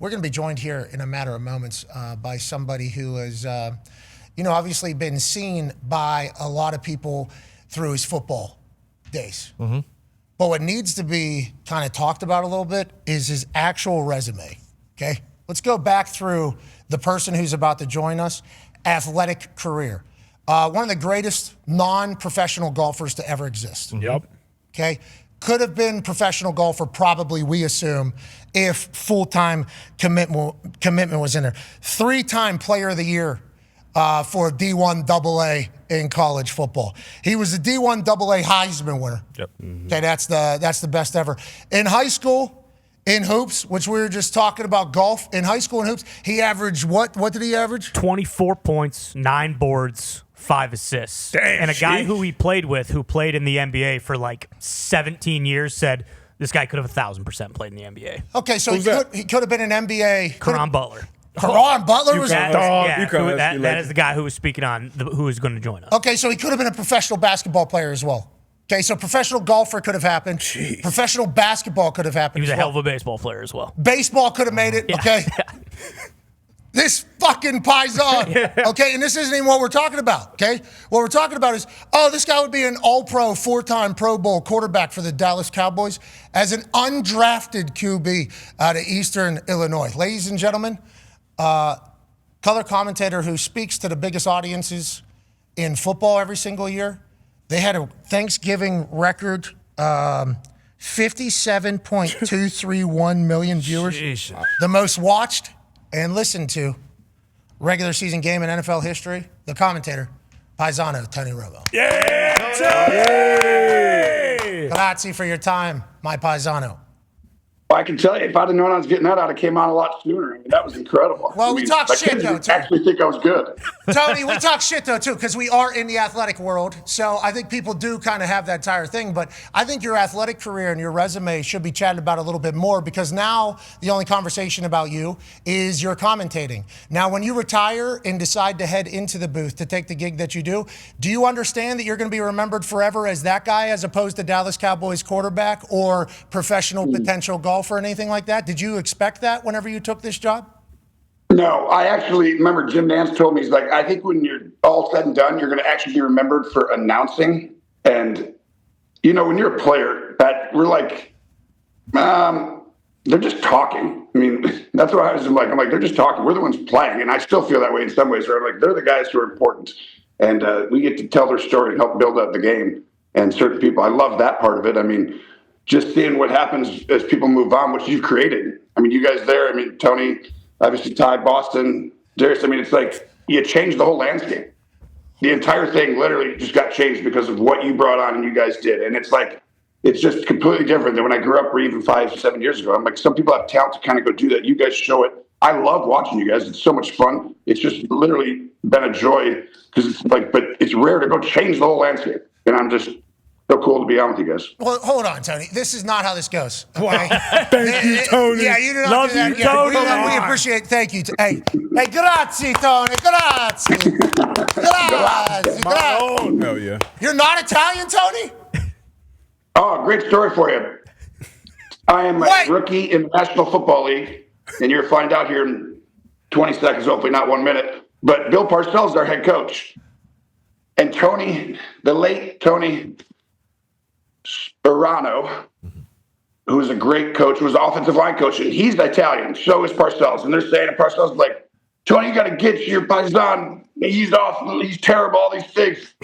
we're going to be joined here in a matter of moments by somebody who has, obviously been seen by a lot of people through his football days. Mm-hmm. But what needs to be kind of talked about a little bit is his actual resume, okay? Let's go back through the person who's about to join us. Athletic career. One of the greatest non-professional golfers to ever exist. Yep. Okay? Could have been professional golfer, probably, we assume, if full-time commitment was in there. 3-time player of the year for D1 AA in college football. He was the D1 AA Heisman winner. Yep. Mm-hmm. Okay, that's the best ever. In high school, in hoops, which we were just talking about golf, in high school in hoops, he averaged what? What did he average? 24 points, 9 boards, 5 assists. Damn, and a guy who he played with, who played in the NBA for like 17 years, said this guy could have 1,000% played in the NBA. Okay, so he could have been an NBA. Karan Butler. Karan Butler was that is the guy who was speaking on who was going to join us. Okay, so he could have been a professional basketball player as well. Okay, so professional golfer could have happened. Jeez. Professional basketball could have happened. He was a hell of a baseball player as well. Baseball could have made it, okay? Yeah. This fucking paisan, okay? And this isn't even what we're talking about, okay? What we're talking about is, this guy would be an all-pro, 4-time Pro Bowl quarterback for the Dallas Cowboys as an undrafted QB out of Eastern Illinois. Ladies and gentlemen, color commentator who speaks to the biggest audiences in football every single year. They had a Thanksgiving record, 57.231 million viewers. Jeez. The most watched and listened to regular season game in NFL history. The commentator, Paisano, Tony Romo. Yeah! Grazie for your time, my Paisano. Well, I can tell you, if I'd have known I was getting that, I'd have came on a lot sooner. I mean, that was incredible. Well, we talk shit, though, too. I actually think I was good. Tony, we talk shit, though, too, because we are in the athletic world. So I think people do kind of have that entire thing. But I think your athletic career and your resume should be chatted about a little bit more, because now the only conversation about you is your commentating. Now, when you retire and decide to head into the booth to take the gig that you do you understand that you're going to be remembered forever as that guy as opposed to Dallas Cowboys quarterback or professional potential golfer or anything like that? Did you expect that whenever you took this job? No, I actually remember Jim Nantz told me, he's like, I think when you're all said and done, you're going to actually be remembered for announcing. And, when you're a player, that we're like, they're just talking. I mean, that's what I was like. I'm like, they're just talking. We're the ones playing. And I still feel that way in some ways, where I'm like, they're the guys who are important. And we get to tell their story and help build up the game. And certain people, I love that part of it. I mean, just seeing what happens as people move on, which you've created. I mean, you guys there, Tony, obviously Ty, Boston, Darius, it's like you changed the whole landscape. The entire thing literally just got changed because of what you brought on and you guys did. And it's like, it's just completely different than when I grew up or even 5-7 years ago. I'm like, some people have talent to kind of go do that. You guys show it. I love watching you guys. It's so much fun. It's just literally been a joy because it's like, but it's rare to go change the whole landscape. And I'm just so cool to be on with you guys. Well, hold on, Tony. This is not how this goes. Okay? Wow. Thank you, Tony. Yeah, you do not Love do that. you, Tony. We appreciate it. Thank you. Hey, grazie, Tony. Grazie. Grazie. Oh, hell yeah. You're not Italian, Tony? Oh, great story for you. I am a rookie in the National Football League, and you'll find out here in 20 seconds, hopefully not 1 minute. But Bill Parcells is our head coach. And Tony, the late Tony Sperano, who was a great coach, was an offensive line coach, and he's Italian. So is Parcells. And they're saying, and Parcells is like, Tony, you got to get your paisan. He's off. He's terrible, all these things.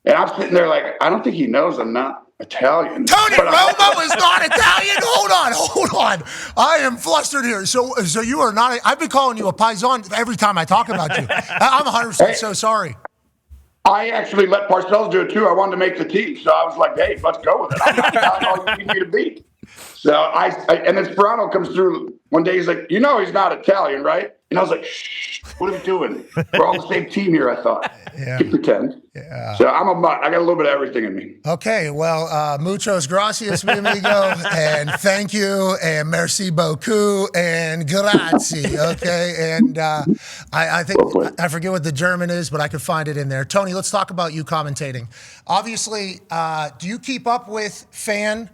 And I'm sitting there like, I don't think he knows I'm not Italian. Tony Romo is not Italian? Hold on. I am flustered here. So you are not. I've been calling you a paisan every time I talk about you. I'm 100% so sorry. I actually let Parcells do it too. I wanted to make the team. So I was like, hey, let's go with it. I'm not Italian, all you need me to be. So and then Sperano comes through one day. He's like, he's not Italian, right? And I was like, shh, what are we doing? We're all the same team here, I thought. Yeah. You pretend. Yeah. So I'm a mutt. I got a little bit of everything in me. Okay, well, muchos gracias, mi amigo, and thank you, and merci beaucoup, and grazie, okay? And I think, I forget what the German is, but I could find it in there. Tony, let's talk about you commentating. Obviously, do you keep up with fan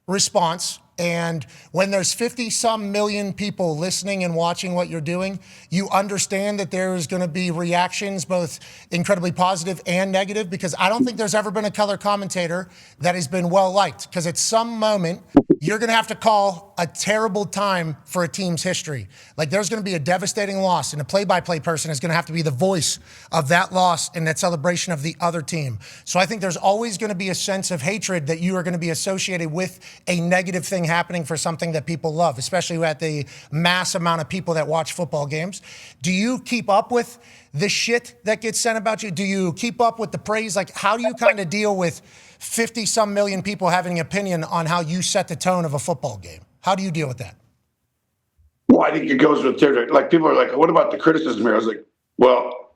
response And when there's 50-some million people listening and watching what you're doing, you understand that there's going to be reactions, both incredibly positive and negative, because I don't think there's ever been a color commentator that has been well-liked. Because at some moment, you're going to have to call a terrible time for a team's history. Like, there's going to be a devastating loss, and a play-by-play person is going to have to be the voice of that loss and that celebration of the other team. So I think there's always going to be a sense of hatred that you are going to be associated with a negative thing happening for something that people love, especially at the mass amount of people that watch football games. Do you keep up with the shit that gets sent about you? Do you keep up with the praise? Like, how do you kind of deal with 50-some million people having an opinion on how you set the tone of a football game? How do you deal with that? Well, I think it goes with territory. Like, people are like, what about the criticism here? I was like, well,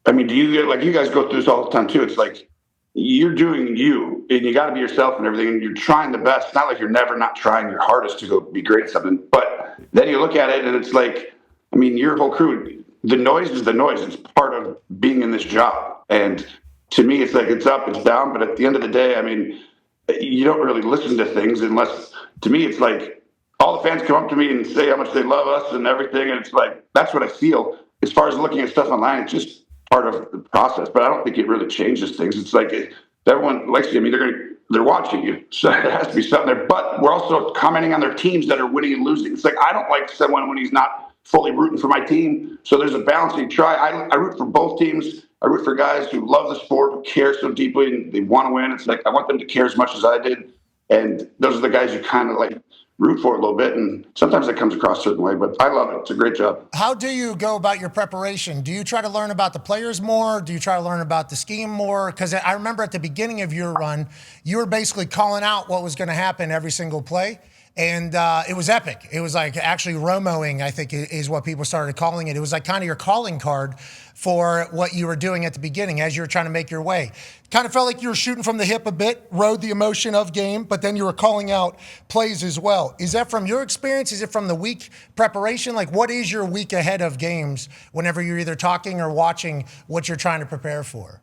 I mean, do you get, like, you guys go through this all the time too. It's like, you're doing you, and you got to be yourself and everything, and you're trying the best. It's not like you're never not trying your hardest to go be great at something. But then you look at it, and it's like, I mean, your whole crew, the noise is the noise. It's part of being in this job. And to me, it's like, it's up, it's down. But at the end of the day, I mean, you don't really listen to things unless, to me, it's like all the fans come up to me and say how much they love us and everything. And it's like, that's what I feel. As far as looking at stuff online, it's just part of the process. But I don't think it really changes things. It's like, everyone likes you. I mean, they're watching you. So there has to be something there. But we're also commenting on their teams that are winning and losing. It's like, I don't like someone when he's not fully rooting for my team. So there's a balance you try. I root for both teams. I root for guys who love the sport, who care so deeply, and they want to win. It's like, I want them to care as much as I did. And those are the guys you kind of like root for a little bit. And sometimes it comes across a certain way, but I love it. It's a great job. How do you go about your preparation? Do you try to learn about the players more? Do you try to learn about the scheme more? Because I remember at the beginning of your run, you were basically calling out what was going to happen every single play. And it was epic. It was like actually Romoing, I think, is what people started calling it. It was like kind of your calling card for what you were doing at the beginning as you were trying to make your way. Kind of felt like you were shooting from the hip a bit, rode the emotion of game, but then you were calling out plays as well. Is that from your experience? Is it from the week preparation? Like, what is your week ahead of games whenever you're either talking or watching what you're trying to prepare for?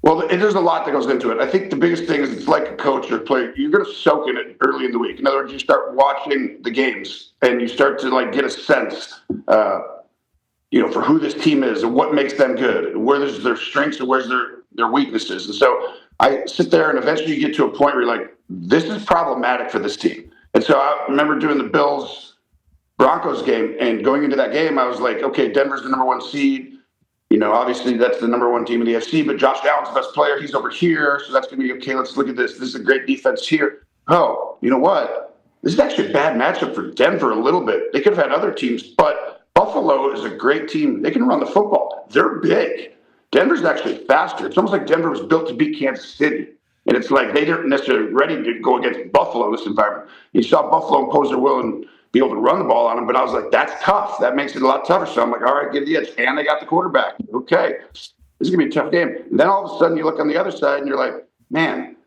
Well, there's a lot that goes into it. I think the biggest thing is it's like a coach or player. You're going to soak in it early in the week. In other words, you start watching the games and you start to like get a sense, for who this team is and what makes them good, where there's their strengths and where's their weaknesses. And so I sit there and eventually you get to a point where you're like, this is problematic for this team. And so I remember doing the Bills-Broncos game, and going into that game, I was like, okay, Denver's the number one seed. Obviously that's the number one team in the FC, but Josh Allen's the best player. He's over here. So that's going to be okay. Let's look at this. This is a great defense here. Oh, you know what? This is actually a bad matchup for Denver a little bit. They could have had other teams, but Buffalo is a great team. They can run the football. They're big. Denver's actually faster. It's almost like Denver was built to beat Kansas City. And it's like they didn't necessarily ready to go against Buffalo in this environment. You saw Buffalo impose their will and be able to run the ball on them, but I was like, that's tough. That makes it a lot tougher. So I'm like, all right, give the edge. And they got the quarterback. Okay, this is going to be a tough game. And then all of a sudden you look on the other side and you're like, man,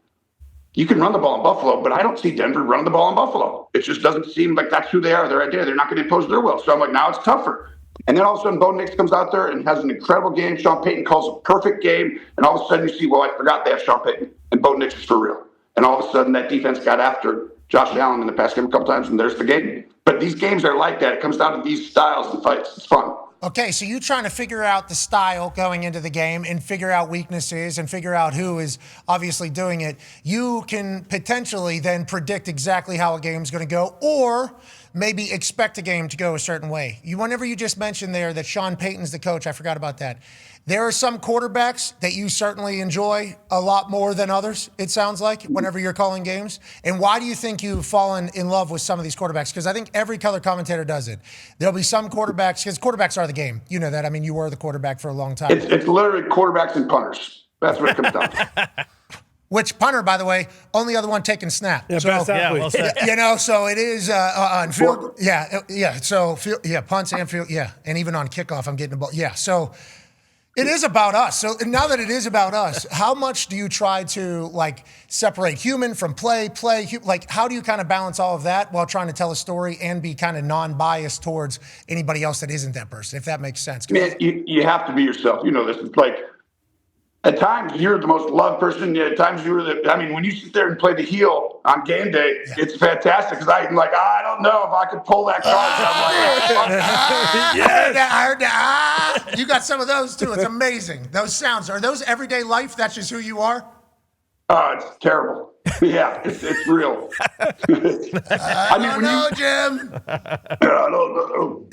you can run the ball in Buffalo, but I don't see Denver running the ball in Buffalo. It just doesn't seem like that's who they are, their idea. They're not going to impose their will. So I'm like, now it's tougher. And then all of a sudden, Bo Nix comes out there and has an incredible game. Sean Payton calls a perfect game. And all of a sudden you see, well, I forgot they have Sean Payton. And Bo Nix is for real. And all of a sudden that defense got after Josh Allen in the past game a couple times, and there's the game. But these games are like that. It comes down to these styles and fights. It's fun. Okay, so you're trying to figure out the style going into the game and figure out weaknesses and figure out who is obviously doing it. You can potentially then predict exactly how a game's going to go, or maybe expect a game to go a certain way. Whenever you just mentioned there that Sean Payton's the coach, I forgot about that. There are some quarterbacks that you certainly enjoy a lot more than others, it sounds like, whenever you're calling games. And why do you think you've fallen in love with some of these quarterbacks? Because I think every color commentator does it. There'll be some quarterbacks, because quarterbacks are the game. You know that. I mean, you were the quarterback for a long time. It's literally quarterbacks and punters. That's what it comes down to. Which punter, by the way, only other one taking snap. Yeah, so, best athlete. well said. So it is on field. Yeah. So punts and field. Yeah, and even on kickoff, I'm getting the ball. Yeah. So it is about us. So now that it is about us, how much do you try to separate human from play? How do you kind of balance all of that while trying to tell a story and be kind of non-biased towards anybody else that isn't that person, if that makes sense? Man, you have to be yourself. You know this. It's like, at times you're the most loved person. At times you were when you sit there and play the heel on game day, it's fantastic because I'm like, I don't know if I could pull that card. I heard that. You got some of those too. It's amazing. Those sounds. Are those everyday life? That's just who you are? Oh, it's terrible. Yeah, it's real. I don't know, Jim. I don't know.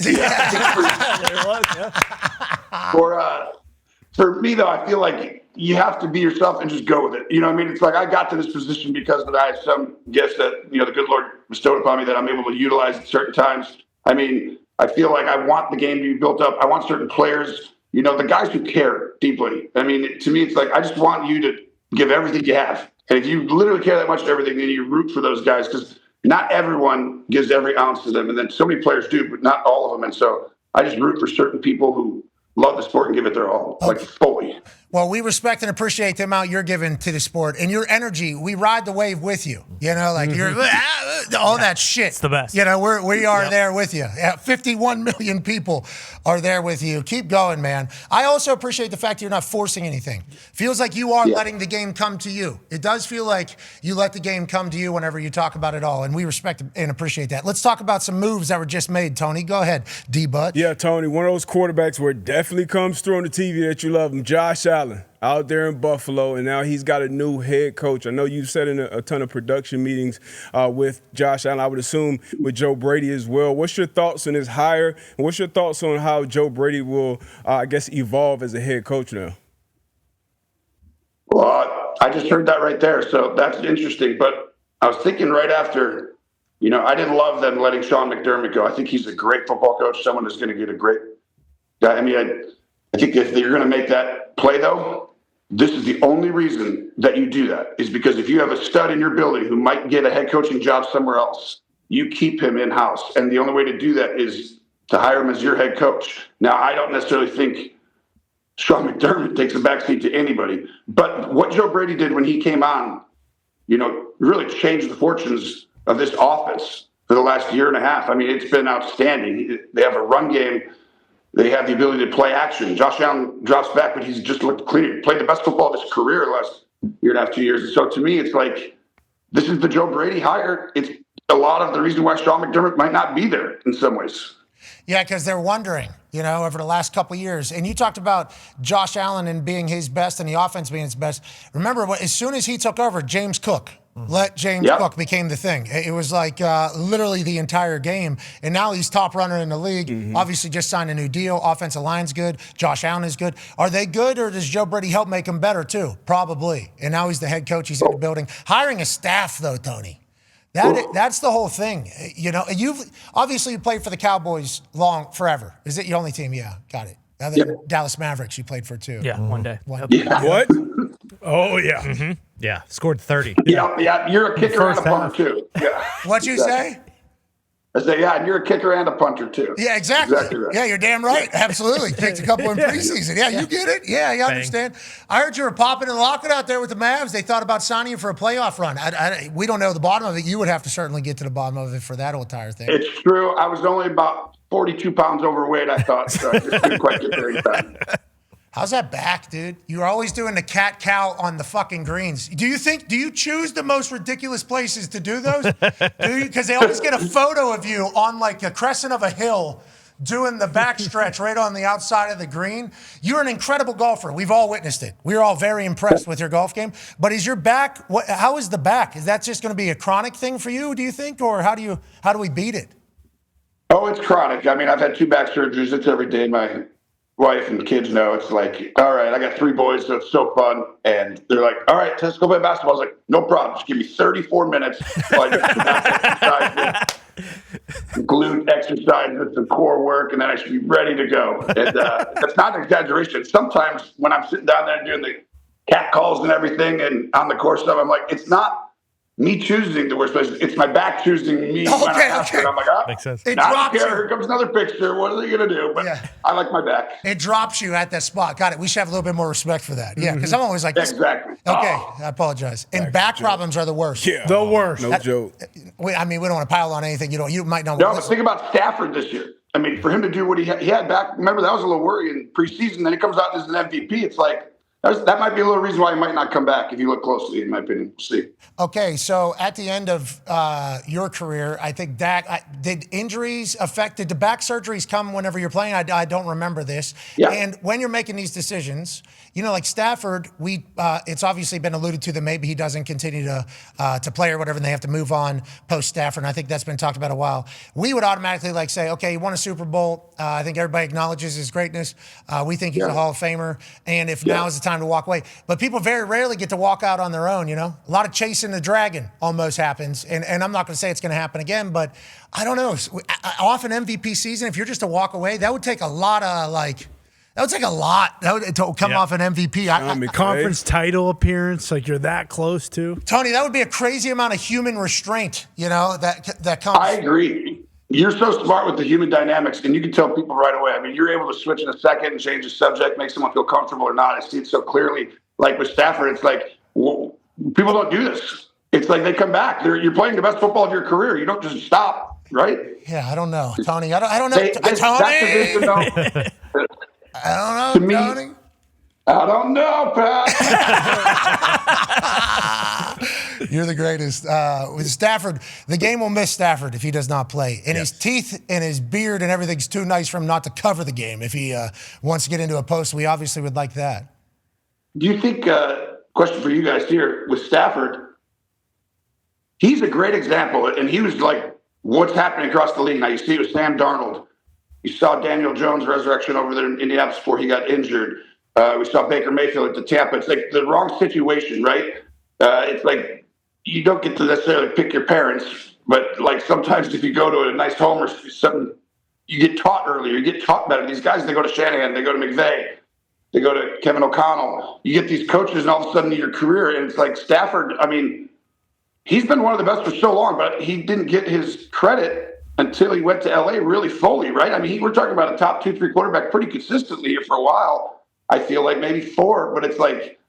For me, though, I feel like you have to be yourself and just go with it. You know what I mean? It's like I got to this position because I had some gifts that, the good Lord bestowed upon me that I'm able to utilize at certain times. I mean, I feel like I want the game to be built up. I want certain players, the guys who care deeply. I mean, to me, it's like I just want you to give everything you have. And if you literally care that much to everything, then you root for those guys because not everyone gives every ounce to them. And then so many players do, but not all of them. And so I just root for certain people who love the sport and give it their all, like fully. Well, we respect and appreciate the amount you're giving to the sport and your energy. We ride the wave with you. You're all that shit. It's the best. We are there with you. 51 million people are there with you. Keep going, man. I also appreciate the fact you're not forcing anything. Feels like you are letting the game come to you. It does feel like you let the game come to you whenever you talk about it all, and we respect and appreciate that. Let's talk about some moves that were just made, Tony. Go ahead, D-Bud. Yeah, Tony, one of those quarterbacks where it definitely comes through on the TV that you love him, Josh Allen. Out there in Buffalo, and now he's got a new head coach. I know you've sat in a ton of production meetings with Josh Allen, I would assume with Joe Brady as well. What's your thoughts on his hire, and what's your thoughts on how Joe Brady will, evolve as a head coach now? Well, I just heard that right there, so that's interesting. But I was thinking right after, I didn't love them letting Sean McDermott go. I think he's a great football coach, someone who's going to get a great guy. I think if you're going to make that play, though, this is the only reason that you do that is because if you have a stud in your building who might get a head coaching job somewhere else, you keep him in-house. And the only way to do that is to hire him as your head coach. Now, I don't necessarily think Sean McDermott takes a backseat to anybody, but what Joe Brady did when he came on, really changed the fortunes of this offense for the last year and a half. I mean, it's been outstanding. They have a run game. They have the ability to play action. Josh Allen drops back, but he's just looked clean. He played the best football of his career the last year and a half, 2 years. And so to me, it's like, this is the Joe Brady hire. It's a lot of the reason why Sean McDermott might not be there in some ways. Yeah, because they're wondering, over the last couple of years. And you talked about Josh Allen and being his best and the offense being its best. Remember, as soon as he took over, James Cook. Cook became the thing. It was like literally the entire game. And now he's top runner in the league. Mm-hmm. Obviously just signed a new deal. Offensive line's good. Josh Allen is good. Are they good, or does Joe Brady help make them better too? Probably. And now he's the head coach. He's in the building. Hiring a staff, though, Tony. That's the whole thing. You've obviously played for the Cowboys forever. Is it your only team? Yeah, got it. Other than Dallas Mavericks, you played for too. Yeah, one day. Yeah. What? Oh, yeah. Mm-hmm. Yeah, scored 30. Yeah, you're a kicker and a punter, too. Yeah. What'd you say? I say, and you're a kicker and a punter, too. Yeah, exactly. Right. Yeah, you're damn right. Absolutely. Kicked a couple in preseason. Yeah, you get it. Yeah, you understand. I heard you were popping and locking out there with the Mavs. They thought about signing you for a playoff run. We don't know the bottom of it. You would have to certainly get to the bottom of it for that entire thing. It's true. I was only about 42 pounds overweight, I thought, so I just didn't quite get there in time. How's that back, dude? You were always doing the cat-cow on the fucking greens. Do you choose the most ridiculous places to do those? Because they always get a photo of you on like a crescent of a hill doing the backstretch right on the outside of the green. You're an incredible golfer. We've all witnessed it. We're all very impressed with your golf game. But is your back, how is the back? Is that just going to be a chronic thing for you, do you think? Or how do we beat it? Oh, it's chronic. I mean, I've had 2 back surgeries. It's every day. My wife and kids know. It's like, all right, I got 3 boys, so it's so fun. And they're like, all right, let's go play basketball. I was like, no problem. Just give me 34 minutes. Glute exercises, some core work, and then I should be ready to go. And that's not an exaggeration. Sometimes when I'm sitting down there doing the cat calls and everything and on the course stuff, I'm like, it's not me choosing the worst place. It's my back choosing me. Okay. I'm like, Makes sense. It drops you. Here comes another picture. What are they going to do? But I like my back. It drops you at that spot. Got it. We should have a little bit more respect for that. Yeah, because I'm always like, exactly. Okay, I apologize. And back problems are the worst. Yeah. The worst. No joke. We don't want to pile on anything. You might not. No, but think about Stafford this year. I mean, for him to do what he had back, remember that was a little worry in preseason. Then he comes out as an MVP. It's like, that might be a little reason why he might not come back if you look closely, in my opinion. We'll see. Okay, so at the end of your career, I think Dak, did injuries affect, did the back surgeries come whenever you're playing? I don't remember this. Yeah. And when you're making these decisions, you know, like Stafford, it's obviously been alluded to that maybe he doesn't continue to play or whatever, and they have to move on post Stafford. And I think that's been talked about a while. We would automatically like say, okay, he won a Super Bowl. I think everybody acknowledges his greatness. We think he's a Hall of Famer. And if now is the time to walk away. But people very rarely get to walk out on their own, you know? A lot of chasing the dragon almost happens. And I'm not going to say it's going to happen again, but I don't know. Often MVP season, if you're just to walk away, that would take a lot of to come off an MVP. Conference title appearance, like you're that close to. Tony, that would be a crazy amount of human restraint, you know, that comes. I agree. You're so smart with the human dynamics, and you can tell people right away. I mean, you're able to switch in a second and change the subject, make someone feel comfortable or not. I see it so clearly. Like with Stafford, it's like, well, people don't do this. It's like they come back. You're playing the best football of your career. You don't just stop, right? Yeah, I don't know, Tony. I don't know, Tony. I don't know, to me, Tony. I don't know, Pat. You're the greatest. With Stafford, the game will miss Stafford if he does not play. And his teeth and his beard and everything's too nice for him not to cover the game if he wants to get into a post. We obviously would like that. Do you think, question for you guys here, with Stafford, he's a great example, and he was like what's happening across the league now. You see it with Sam Darnold. You saw Daniel Jones' resurrection over there in Indianapolis before he got injured. We saw Baker Mayfield at the Tampa. It's like the wrong situation, right? It's like you don't get to necessarily pick your parents, but like sometimes if you go to a nice home or something, you get taught earlier. You get taught better. These guys, they go to Shanahan, they go to McVay, they go to Kevin O'Connell. You get these coaches, and all of a sudden in your career, and it's like Stafford, I mean, he's been one of the best for so long, but he didn't get his credit until he went to L.A. really fully, right? I mean, we're talking about a top 2-3 quarterback pretty consistently here for a while. I feel like maybe 4, but it's like,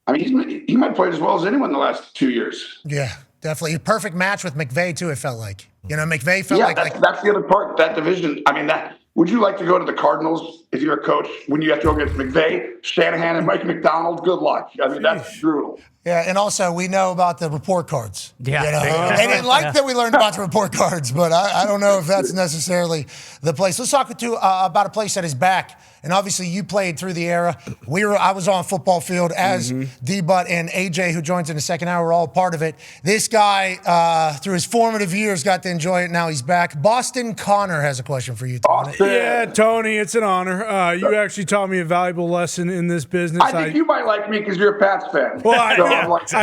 I mean, he might have played as well as anyone in the last 2 years. Yeah, definitely. A perfect match with McVay, too, it felt like. You know, McVay felt like... That's the other part, that division. I mean, would you like to go to the Cardinals if you're a coach when you have to go against McVay, Shanahan, and Mike McDonald? Good luck. I mean, that's brutal. Yeah, and also we know about the report cards. Yeah. You know? They didn't like that we learned about the report cards, but I don't know if that's necessarily the place. Let's talk about a place that is back. And obviously you played through the era. I was on a football field as D-Butt and AJ, who joins in the second hour, were all part of it. This guy, through his formative years, got to enjoy it. Now he's back. Boston Connor has a question for you, Tony. Yeah, Tony, it's an honor. You actually taught me a valuable lesson in this business. I think you might like me because you're a Pats fan. Well, I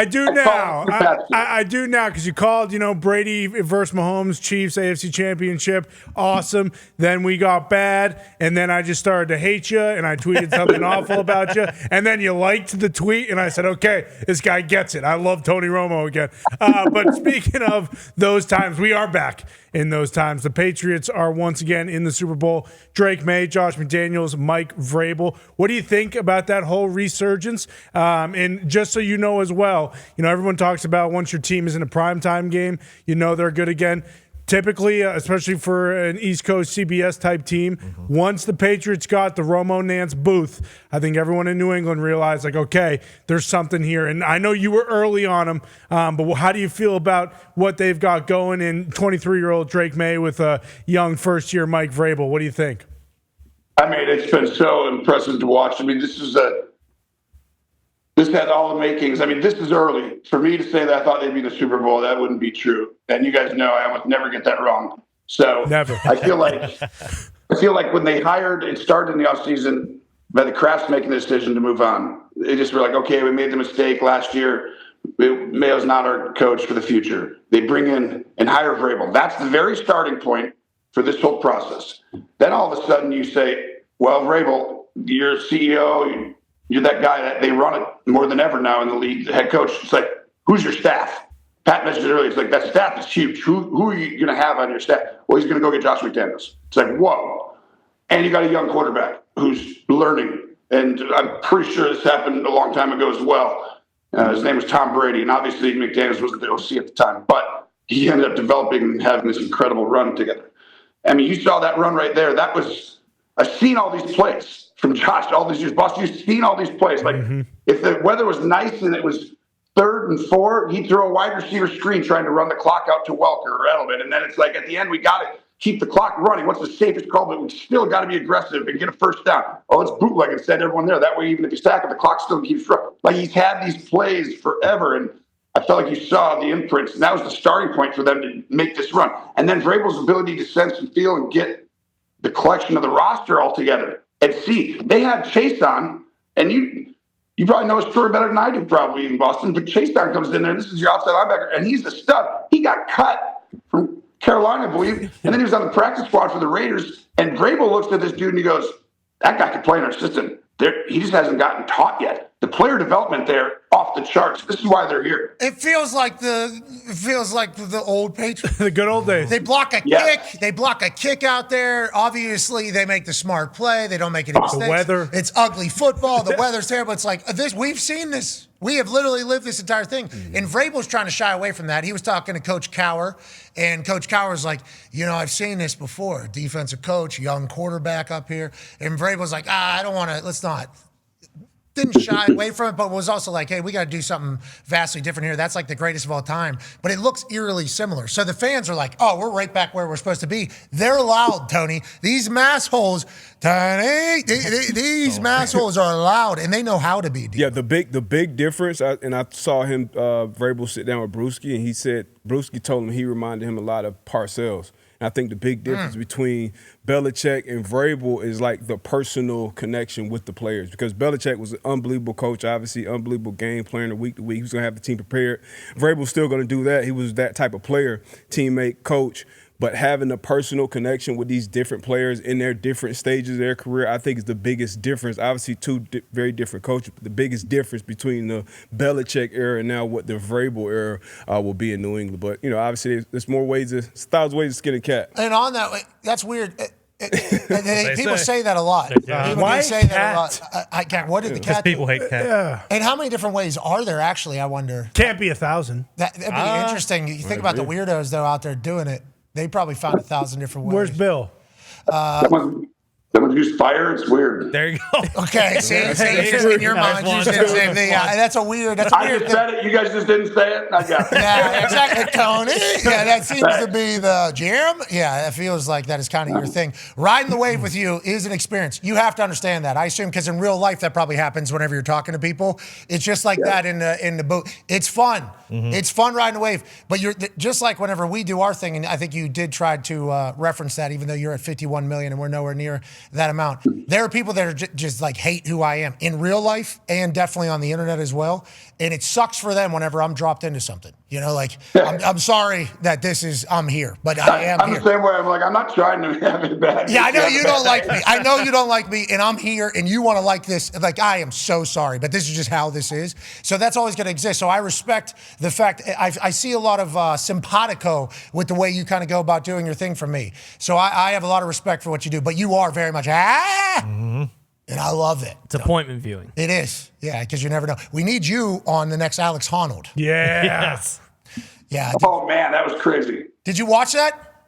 do now. I do now because you called, Brady versus Mahomes, Chiefs, AFC Championship. Awesome. Then we got bad, and then I just started to hate you, and I tweeted something awful about you, and then you liked the tweet, and I said, okay, this guy gets it. I love Tony Romo again. But speaking of those times, we are back in those times. The Patriots are once again in the Super Bowl. Drake May, Josh McDaniels, Mike Vrabel. What do you think about that whole resurgence? And just so you know as well, everyone talks about once your team is in a primetime game, they're good again. Typically, especially for an East Coast CBS type team, once the Patriots got the Romo Nance booth, I think everyone in New England realized, okay, there's something here. And I know you were early on them, but how do you feel about what they've got going in 23-year-old Drake May with a young first-year Mike Vrabel? What do you think? I mean, it's been so impressive to watch. I mean, this had all the makings. I mean, this is early. For me to say that I thought they'd be in the Super Bowl, that wouldn't be true. And you guys know I almost never get that wrong. So never. I feel like when they hired, it started in the offseason by the Kraft's making the decision to move on. They just were like, okay, we made the mistake last year. Mayo's not our coach for the future. They bring in and hire Vrabel. That's the very starting point for this whole process. Then all of a sudden you say, well, Vrabel, you're CEO, you're that guy that they run it more than ever now in the league, the head coach. It's like, who's your staff? Pat mentioned it earlier. It's like, that staff is huge. Who are you going to have on your staff? Well, he's going to go get Josh McDaniels. It's like, whoa. And you got a young quarterback who's learning. And I'm pretty sure this happened a long time ago as well. His name was Tom Brady. And obviously McDaniels wasn't the OC at the time. But he ended up developing and having this incredible run together. I mean, you saw that run right there. That was I've seen all these plays from Josh all these years. Boss, you've seen all these plays. Like, if the weather was nice and it was 3rd and 4, he'd throw a wide receiver screen trying to run the clock out to Welker or Edelman. And then it's like, at the end, we got to keep the clock running. What's the safest call? But we still got to be aggressive and get a first down. Oh, let's bootleg and send everyone there. That way, even if you sack it, the clock still keeps running. Like, he's had these plays forever. And I felt like you saw the imprints. And that was the starting point for them to make this run. And then Vrabel's ability to sense and feel and get the collection of the roster all together. And see, they had Chase on, and you probably know his story better than I do, probably in Boston. But Chase Dahn comes in there, and this is your outside linebacker, and he's the stud. He got cut from Carolina, I believe, and then he was on the practice squad for the Raiders. And Vrabel looks at this dude and he goes, "That guy could play in our system. He just hasn't gotten taught yet. The player development there off the charts. This is why they're here." It feels like the old Patriots. The good old days. They block a kick. They block a kick out there. Obviously, they make the smart play. They don't make any mistakes. The weather. It's ugly football. The weather's terrible. It's like this. We've seen this. We have literally lived this entire thing. And Vrabel's trying to shy away from that. He was talking to Coach Cowher, and Coach Cowher's like, I've seen this before. Defensive coach, young quarterback up here. And Vrabel's like, I don't want to, let's not. Didn't shy away from it, but was also like, hey, we got to do something vastly different here. That's like the greatest of all time. But it looks eerily similar. So the fans are like, oh, we're right back where we're supposed to be. They're loud, Tony. These mass holes, Tony, these mass holes are loud, and they know how to be. Deep. Yeah, the big difference, and I saw him, Vrabel, sit down with Brewski, and he said, Brewski told him he reminded him a lot of Parcells. And I think the big difference between Bellichick and Vrabel is like the personal connection with the players, because Belichick was an unbelievable coach, obviously unbelievable game plan week to week. He was going to have the team prepared. Vrabel's still going to do that. He was that type of player, teammate, coach. But having a personal connection with these different players in their different stages of their career, I think is the biggest difference. Obviously, two very different coaches, but the biggest difference between the Belichick era and now what the Vrabel era will be in New England. But, obviously, there's more ways, there's 1,000 ways to skin a cat. And on that, that's weird. People say that a lot. Why say that a lot. I can't. What did the cat do? People hate cats. Yeah. And how many different ways are there, actually, I wonder? Can't be 1,000. That'd be interesting. You think about the weirdos, though, out there doing it. They probably found 1,000 different ways. Where's Bill? Someone used fire. It's weird. There you go. Okay, see, in your mind, you said the same thing. Yeah, that's a weird I just thing. said it. You guys just didn't say it. I got it. Yeah, exactly, Tony. Yeah, that seems to be the jam. Yeah, that feels like that is kind of your thing. Riding the wave with you is an experience. You have to understand that. I assume because in real life that probably happens whenever you're talking to people. It's just like that in the boat. It's fun. It's fun riding the wave. But you're just like whenever we do our thing, and I think you did try to reference that, even though you're at 51 million and we're nowhere near that amount. There are people that are just like hate who I am in real life and definitely on the internet as well. And it sucks for them whenever I'm dropped into something. I'm sorry that I'm here, but I am I'm here. the same way. I'm like, I'm not trying to have it bad. Yeah, I know you don't like me. I know you don't like me, and I'm here, and you want to like this. Like, I am so sorry, but this is just how this is. So that's always going to exist. So I respect the fact I see a lot of simpatico with the way you kind of go about doing your thing for me. So I have a lot of respect for what you do, but you are very much, and I love it. It's appointment viewing. It is. Yeah, because you never know. We need you on the next Alex Honnold. Yeah. Yes. Yeah. Oh, man, that was crazy. Did you watch that?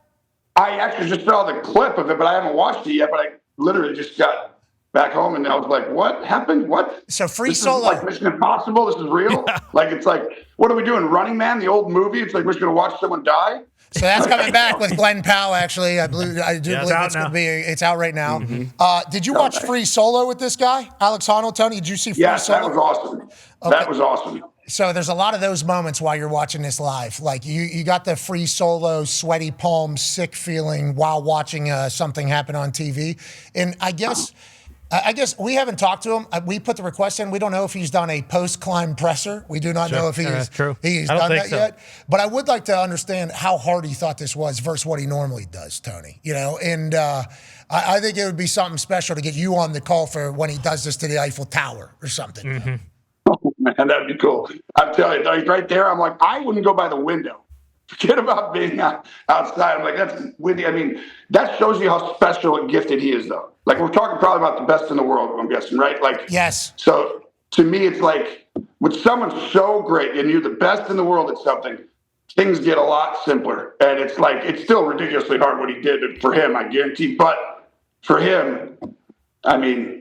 I actually just saw the clip of it, but I haven't watched it yet. But I literally just got back home, and I was like, what happened? What? So Free this Solo. Is like Mission Impossible? This is real? It's like, what are we doing? Running Man, the old movie? It's like we're just going to watch someone die? So that's coming back with Glenn Powell, actually. I do believe it's going to be. It's out right now. Did you watch Free Solo with this guy, Alex Honnold? Tony, did you see Free Solo? Yeah, that was awesome. Okay. That was awesome. So there's a lot of those moments while you're watching this live. Like you got the Free Solo, sweaty palms, sick feeling while watching something happen on TV. And I guess we haven't talked to him. We put the request in. We don't know if he's done a post-climb presser. We do not know if he's done that yet. But I would like to understand how hard he thought this was versus what he normally does, Tony. And I think it would be something special to get you on the call for when he does this to the Eiffel Tower or something. Oh, man, that'd be cool. I'm telling you, right there, I'm like, I wouldn't go by the window. Forget about being outside. I'm like, that's windy. I mean, that shows you how special and gifted he is, though. Like, we're talking probably about the best in the world, I'm guessing, right? Like, yes. So to me, it's like, with someone so great and you're the best in the world at something, things get a lot simpler. And it's like, it's still ridiculously hard what he did for him, I guarantee. But for him, I mean,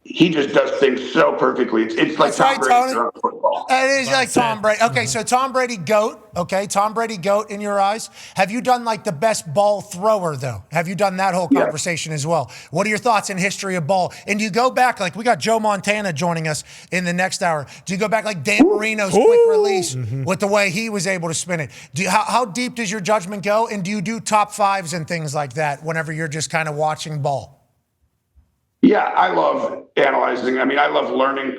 he just does things so perfectly. It's like Tom Brady throwing football. It is like Tom Brady. Okay, so Tom Brady, GOAT. Okay, Tom Brady, GOAT in your eyes. Have you done like the best ball thrower, though? Have you done that whole conversation as well? What are your thoughts in history of ball? And do you go back, like we got Joe Montana joining us in the next hour. Do you go back like Dan Marino's quick release with the way he was able to spin it? How deep does your judgment go? And do you do top fives and things like that whenever you're just kind of watching ball? Yeah, I love analyzing. I mean, I love learning.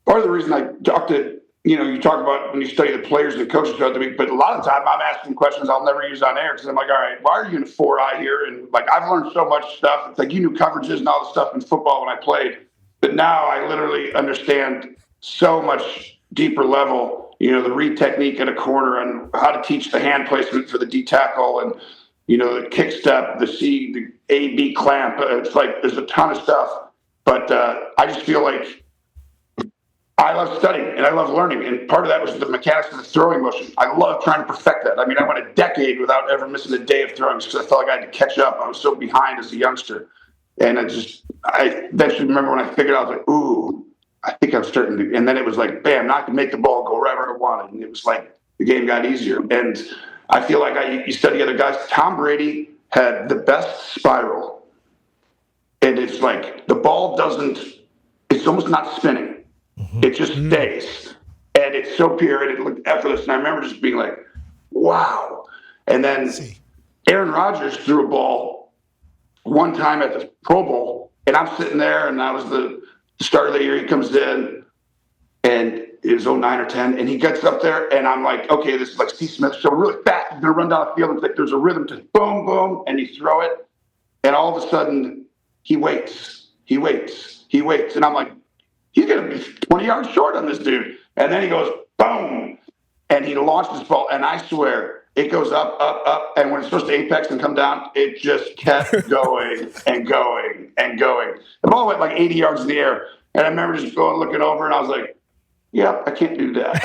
Part of the reason I talk to, you talk about when you study the players and the coaches throughout the week, but a lot of the time I'm asking questions I'll never use on air because I'm like, all right, why are you in 4-eye here? And like, I've learned so much stuff. It's like you knew coverages and all the stuff in football when I played, but now I literally understand so much deeper level, the read technique at a corner and how to teach the hand placement for the D tackle and, the kick step, the C, the A, B clamp. It's like there's a ton of stuff. But I just feel like I love studying and I love learning. And part of that was the mechanics of the throwing motion. I love trying to perfect that. I mean, I went a decade without ever missing a day of throwing because I felt like I had to catch up. I was so behind as a youngster. And I eventually remember when I figured out, I was like, ooh, I think I'm starting to. And then it was like, bam, now I can make the ball go wherever I wanted. And it was like the game got easier. And I feel like you study other guys. Tom Brady had the best spiral. And it's like the ball it's almost not spinning. It just stays. And it's so pure and it looked effortless. And I remember just being like, wow. And then Aaron Rodgers threw a ball one time at the Pro Bowl. And I'm sitting there and I was the start of the year. He comes in and it was 09 or 10, and he gets up there, and I'm like, okay, this is like Steve Smith, so really fast. He's going to run down the field, and it's like there's a rhythm to boom, boom, and you throw it, and all of a sudden, he waits, and I'm like, he's going to be 20 yards short on this dude. And then he goes, boom, and he launched this ball, and I swear, it goes up, up, up, and when it's supposed to apex and come down, it just kept going and going and going. The ball went like 80 yards in the air, and I remember just going, looking over, and I was like, yeah, I can't do that.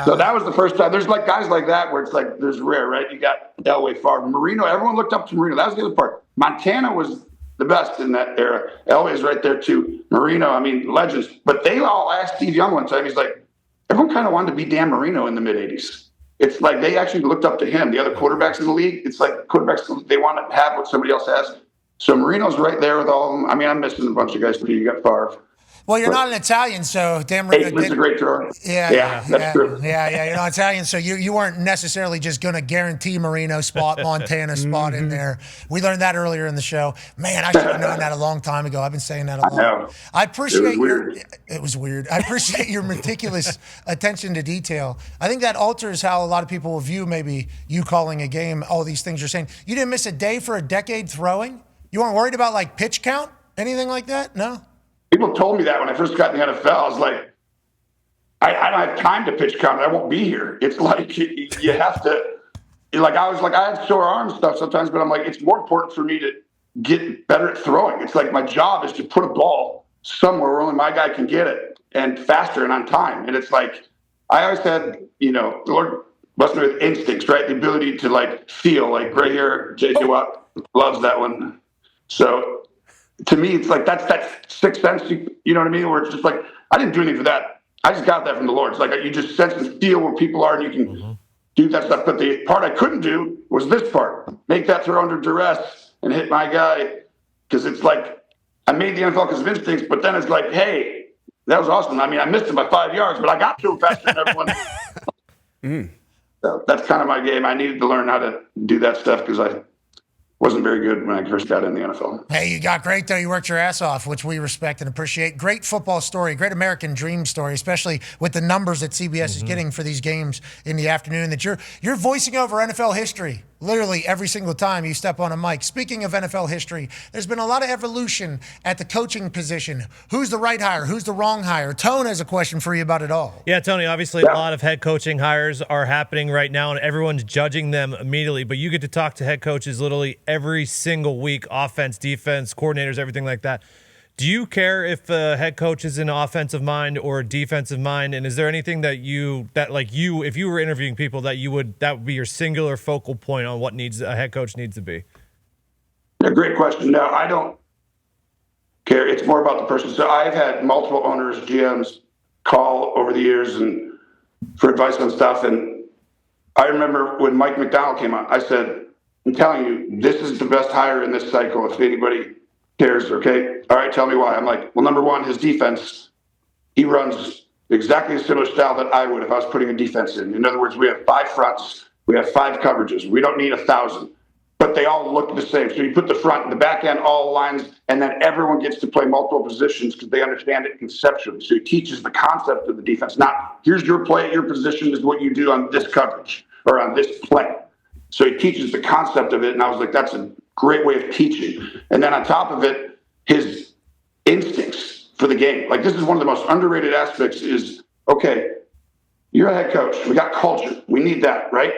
So that was the first time. There's like guys like that where it's like there's rare, right? You got Elway, Favre, Marino. Everyone looked up to Marino. That was the other part. Montana was the best in that era. Elway's right there too. Marino, I mean, legends. But they all asked Steve Young one time. He's like, everyone kind of wanted to be Dan Marino in the mid '80s. It's like they actually looked up to him. The other quarterbacks in the league, it's like quarterbacks, they want to have what somebody else has. So Marino's right there with all of them. I mean, I'm missing a bunch of guys too. You got Favre. Well, you're not an Italian, so Dan Marino. He's a great thrower. That's true. Yeah, you're not Italian, so you weren't necessarily just going to guarantee Marino spot, Montana spot in there. We learned that earlier in the show. Man, I should have known that a long time ago. I've been saying that a lot. I know. I appreciate It was weird. I appreciate your meticulous attention to detail. I think that alters how a lot of people will view maybe you calling a game, all these things you're saying. You didn't miss a day for a decade throwing? You weren't worried about like pitch count? Anything like that? No? People told me that when I first got in the NFL. I was like, I don't have time to pitch count. I won't be here. It's like you have to. Like I had sore arms stuff sometimes, but I'm like, it's more important for me to get better at throwing. It's like my job is to put a ball somewhere where only my guy can get it and faster and on time. And it's like I always had, the Lord blessed me with instincts, right? The ability to like feel like right here. J.J. Watt loves that one. So. To me, it's like that's that sixth sense, you know what I mean? Where it's just like, I didn't do anything for that. I just got that from the Lord. It's like you just sense and feel where people are and you can do that stuff. But the part I couldn't do was this part. Make that throw under duress and hit my guy. Because it's like, I made the NFL because of instincts, but then it's like, hey, that was awesome. I mean, I missed him by 5 yards, but I got to him faster than everyone. So that's kind of my game. I needed to learn how to do that stuff because I wasn't very good when I first got in the NFL. Hey, you got great, though. You worked your ass off, which we respect and appreciate. Great football story, great American dream story, especially with the numbers that CBS is getting for these games in the afternoon, that you're voicing over NFL history literally every single time you step on a mic. Speaking of NFL history, there's been a lot of evolution at the coaching position. Who's the right hire? Who's the wrong hire? Tone has a question for you about it all. Yeah, Tony, obviously a lot of head coaching hires are happening right now, and everyone's judging them immediately, but you get to talk to head coaches literally every single week, offense, defense, coordinators, everything like that. Do you care if a head coach is an offensive mind or a defensive mind? And is there anything if you were interviewing people that would be your singular focal point on what a head coach needs to be? Yeah, great question. No, I don't care. It's more about the person. So I've had multiple owners, GMs call over the years and for advice on stuff. And I remember when Mike McDonald came on, I said, I'm telling you, this is the best hire in this cycle. If anybody cares, okay? All right, tell me why. I'm like, well, number one, his defense, he runs exactly a similar style that I would if I was putting a defense in. In other words, we have 5 fronts, we have 5 coverages. We don't need 1,000, but they all look the same. So you put the front and the back end all lines, and then everyone gets to play multiple positions because they understand it conceptually. So he teaches the concept of the defense. Not here's your play at your position is what you do on this coverage or on this play. So he teaches the concept of it, and I was like, that's a great way of teaching. And then on top of it, his instincts for the game. Like, this is one of the most underrated aspects is, okay, you're a head coach. We got culture. We need that, right?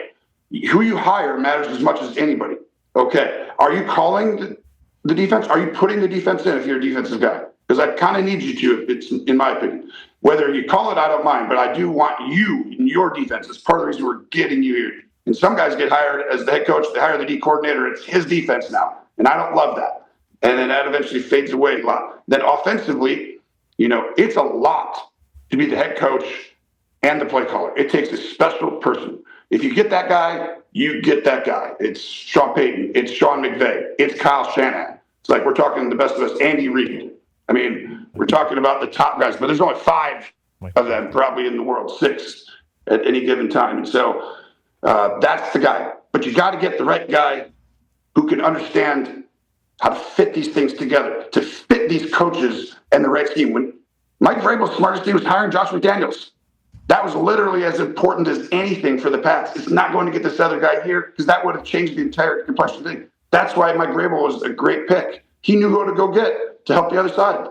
Who you hire matters as much as anybody. Okay, are you calling the defense? Are you putting the defense in if you're a defensive guy? Because I kind of need you to, it's in my opinion. Whether you call it, I don't mind, but I do want you in your defense. It's part of the reason we're getting you here. And some guys get hired as the head coach, they hire the D coordinator, it's his defense now. And I don't love that. And then that eventually fades away a lot. Then offensively, it's a lot to be the head coach and the play caller. It takes a special person. If you get that guy, you get that guy. It's Sean Payton, it's Sean McVay, it's Kyle Shanahan. It's like we're talking the best of us, Andy Reid. I mean, we're talking about the top guys, but there's only 5 of them probably in the world, 6 at any given time. And so that's the guy. But you got to get the right guy who can understand how to fit these things together, to fit these coaches and the right scheme. When Mike Vrabel's smartest thing was hiring Josh McDaniels. That was literally as important as anything for the Pats. It's not going to get this other guy here because that would have changed the entire complexion thing. That's why Mike Vrabel was a great pick. He knew who to go get to help the other side.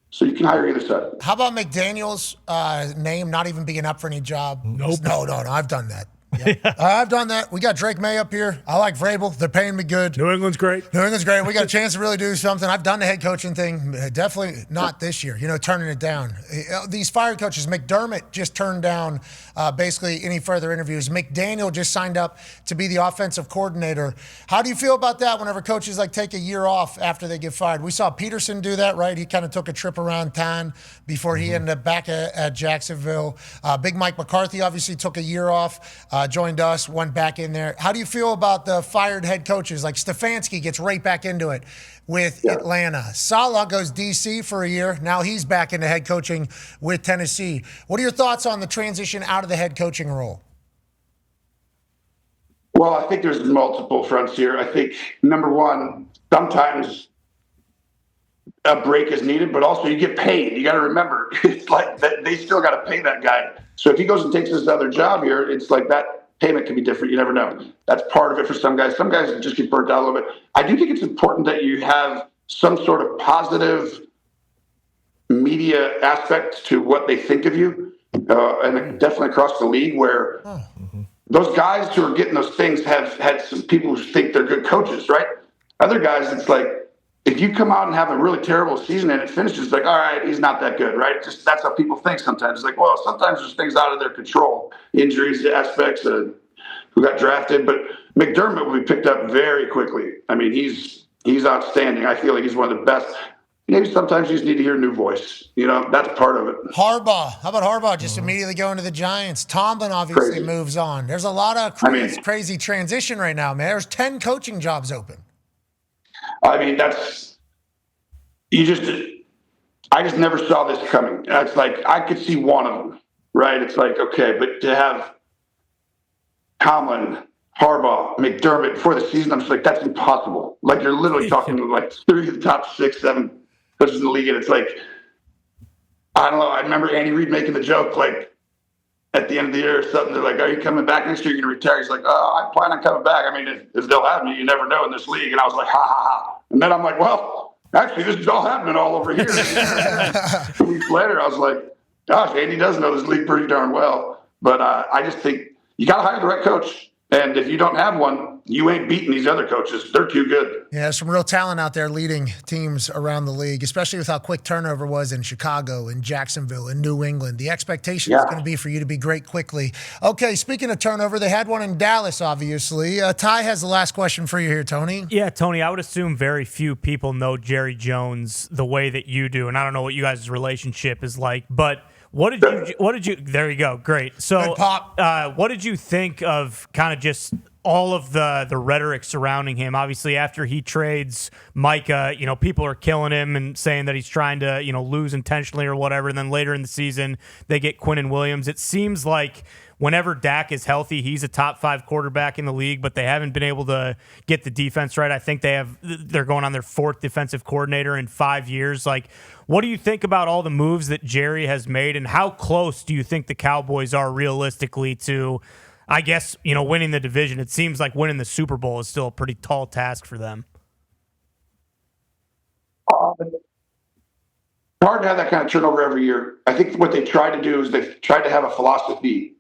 So you can hire either side. How about McDaniel's name not even being up for any job? Nope. No. I've done that. Yep. I've done that. We got Drake May up here. I like Vrabel. They're paying me good. New England's great. We got a chance to really do something. I've done the head coaching thing. Definitely not this year, turning it down. These fired coaches, McDermott just turned down basically any further interviews. McDaniel just signed up to be the offensive coordinator. How do you feel about that whenever coaches take a year off after they get fired? We saw Peterson do that, right? He kind of took a trip around town before he ended up back at Jacksonville. Big Mike McCarthy obviously took a year off. Joined us, went back in there. How do you feel about the fired head coaches? Like Stefanski gets right back into it with Atlanta. Saleh goes DC for a year. Now he's back into head coaching with Tennessee. What are your thoughts on the transition out of the head coaching role? Well, I think there's multiple fronts here. I think, number one, sometimes a break is needed, but also you get paid. You got to remember, it's like that they still got to pay that guy. So if he goes and takes this other job here, it's like that payment can be different. You never know. That's part of it for some guys. Some guys just get burnt out a little bit. I do think it's important that you have some sort of positive media aspect to what they think of you, and definitely across the league where those guys who are getting those things have had some people who think they're good coaches, right? Other guys, it's like, if you come out and have a really terrible season and it finishes, like, all right, he's not that good, right? Just that's how people think sometimes. It's like, well, sometimes there's things out of their control, injuries, aspects, who got drafted. But McDermott will be picked up very quickly. I mean, he's outstanding. I feel like he's one of the best. Maybe sometimes you just need to hear a new voice. That's part of it. Harbaugh. How about Harbaugh just immediately going to the Giants? Tomlin obviously moves on. There's a lot of crazy transition right now, man. There's 10 coaching jobs open. I mean, I just never saw this coming. It's like, I could see one of them, right? It's like, okay, but to have Tomlin, Harbaugh, McDermott before the season, I'm just like, that's impossible. Like, you're literally talking to like 3 of the top 6, 7 coaches in the league. And it's like, I don't know. I remember Andy Reid making the joke, like, at the end of the year or something, they're like, are you coming back next year? You're going to retire? He's like, I plan on coming back. I mean, if they'll have me, you never know in this league. And I was like, ha, ha, ha. And then I'm like, well, actually, this is all happening all over here. 2 weeks later, I was like, gosh, Andy does know this league pretty darn well. But I just think you got to hire the right coach. And if you don't have one, you ain't beating these other coaches. They're too good. Yeah, some real talent out there leading teams around the league, especially with how quick turnover was in Chicago, in Jacksonville, in New England. The expectation is going to be for you to be great quickly. Okay, speaking of turnover, they had one in Dallas, obviously. Ty has the last question for you here, Tony. Yeah, Tony, I would assume very few people know Jerry Jones the way that you do, and I don't know what you guys' relationship is like, but what did you there you go, great. So what did you think of kind of just all of the rhetoric surrounding him? Obviously, after he trades Micah, people are killing him and saying that he's trying to, lose intentionally or whatever. And then later in the season, they get Quinnen Williams. It seems like whenever Dak is healthy, he's a top 5 quarterback in the league, but they haven't been able to get the defense right. I think they're going on their 4th defensive coordinator in 5 years. Like, what do you think about all the moves that Jerry has made, and how close do you think the Cowboys are realistically to, I guess, winning the division? It seems like winning the Super Bowl is still a pretty tall task for them. It's hard to have that kind of turnover every year. I think what they try to do is they've tried to have a philosophy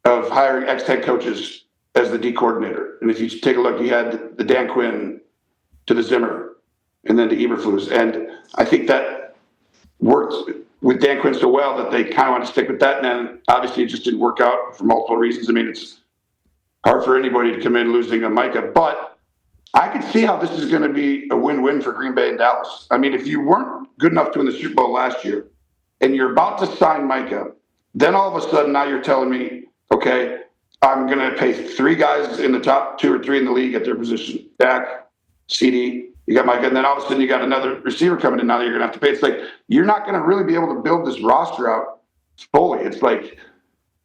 of hiring ex-head coaches as the D coordinator. And if you take a look, you had the Dan Quinn to the Zimmer and then to Eberflus. And I think that worked with Dan Quinn so well that they kind of want to stick with that. And then obviously it just didn't work out for multiple reasons. I mean, it's hard for anybody to come in losing a Micah, but I could see how this is going to be a win-win for Green Bay and Dallas. I mean, if you weren't good enough to win the Super Bowl last year and you're about to sign Micah, then all of a sudden now you're telling me, okay, I'm going to pay 3 guys in the top 2 or 3 in the league at their position. Dak, CD, you got Micah, and then all of a sudden you got another receiver coming in now that you're going to have to pay. It's like you're not going to really be able to build this roster out fully. It's like,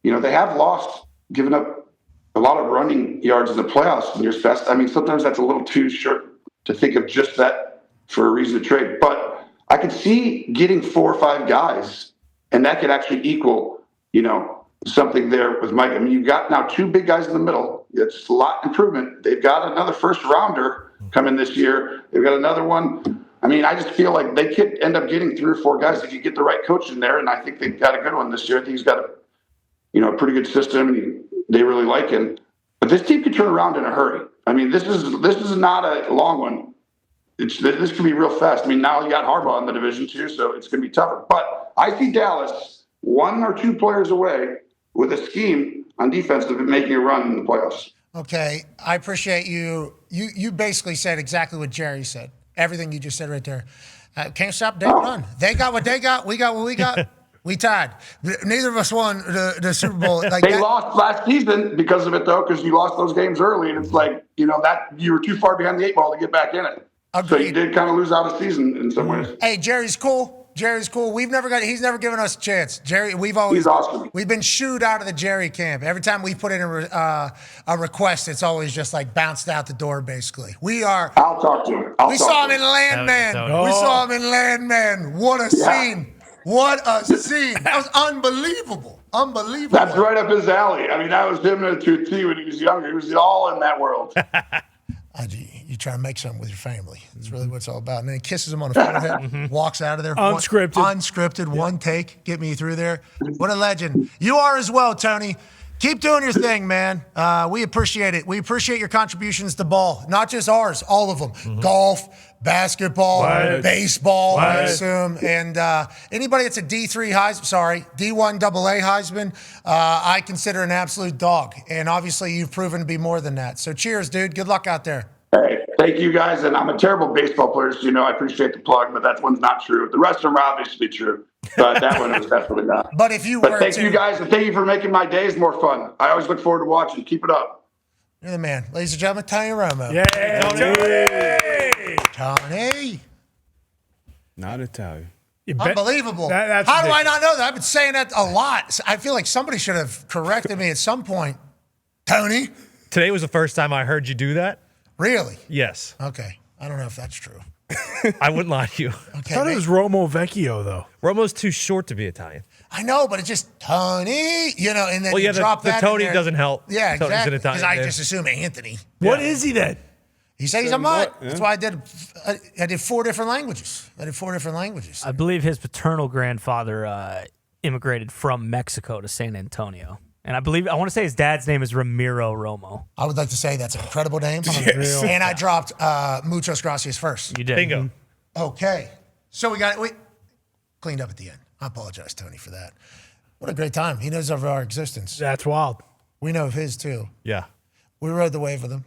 they have lost, given up a lot of running yards in the playoffs in years past. I mean, sometimes that's a little too short to think of just that for a reason to trade. But I could see getting 4 or 5 guys, and that could actually equal, something there with Mike. I mean, you've got now 2 big guys in the middle. It's a lot improvement. They've got another first rounder coming this year. They've got another one. I mean, I just feel like they could end up getting 3 or 4 guys if you get the right coach in there. And I think they've got a good one this year. I think he's got a pretty good system, and they really like him. But this team could turn around in a hurry. I mean, this is not a long one. This could be real fast. I mean, now you got Harbaugh in the division too, so it's going to be tougher. But I see Dallas 1 or 2 players away with a scheme on defense of making a run in the playoffs. Okay, I appreciate you. You basically said exactly what Jerry said. Everything you just said right there. Can't stop, they run. They got what they got. We got what we got. We tied. Neither of us won the Super Bowl. They lost last season because of it, though, because you lost those games early, and it's like, that you were too far behind the 8 ball to get back in it. Agreed. So you did kind of lose out a season in some ways. Hey, Jerry's cool. He's never given us a chance. Jerry, he's awesome. We've been shooed out of the Jerry camp. Every time we put in a request, it's always just like bounced out the door, basically. I'll talk to him. We saw him in Landman. We saw him in Landman. What a scene. What a scene. That was unbelievable. Unbelievable. That's right up his alley. I mean, that was him to a T when he was younger. He was all in that world. You try to make something with your family. That's really what it's all about. And then he kisses him on the forehead, walks out of there. Unscripted, one take. Get me through there. What a legend. You are as well, Tony. Keep doing your thing, man. We appreciate it. We appreciate your contributions to ball. Not just ours, all of them. Golf, basketball, baseball, I assume. And anybody that's a D1 AA Heisman, I consider an absolute dog. And obviously you've proven to be more than that. So cheers, dude. Good luck out there. Hey, thank you guys. And I'm a terrible baseball player, so I appreciate the plug, but that one's not true. The rest of them are obviously true. But that one was definitely not. But thank you guys, and thank you for making my days more fun. I always look forward to watching. Keep it up. You're the man. Ladies and gentlemen, Tony Romo. Yeah, Tony. Not Italian. Unbelievable. How do I not know that? I've been saying that a lot. I feel like somebody should have corrected me at some point. Tony. Today was the first time I heard you do that. Really? Yes. Okay. I don't know if that's true. I wouldn't lie to you. Okay, I thought it was Romo Vecchio, though. Romo's too short to be Italian. I know, but it's just Tony, and then you drop that. The Tony doesn't help. Yeah, Tony's exactly. an Italian. Because I just assume Anthony. What is he then? He said he's a mutt. That's why I did 4 different languages. I believe his paternal grandfather immigrated from Mexico to San Antonio. And I want to say his dad's name is Ramiro Romo. I would like to say that's an incredible name. Yes. And I dropped Muchos Gracias first. You did. Bingo. Okay. So we cleaned up at the end. I apologize, Tony, for that. What a great time. He knows of our existence. That's wild. We know of his, too. Yeah. We rode the wave with him.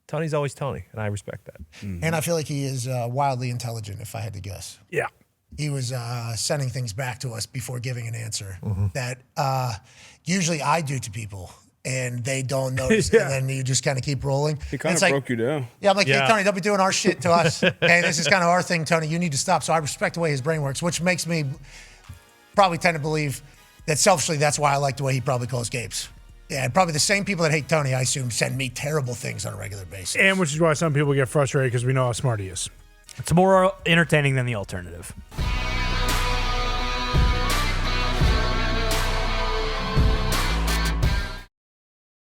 Tony's always Tony, and I respect that. And I feel like he is wildly intelligent, if I had to guess. Yeah. He was sending things back to us before giving an answer that usually I do to people, and they don't notice, Yeah. and then you just kind of keep rolling. He kind of like, broke you down. Yeah, I'm like, Yeah. hey, Tony, don't be doing our shit to us. Hey, this is kind of our thing, Tony. You need to stop. So I respect the way his brain works, which makes me probably tend to believe that selfishly that's why I like the way he probably calls games. Yeah, and probably the same people that hate Tony, I assume, send me terrible things on a regular basis. And which is why some people get frustrated because we know how smart he is. It's more entertaining than the alternative.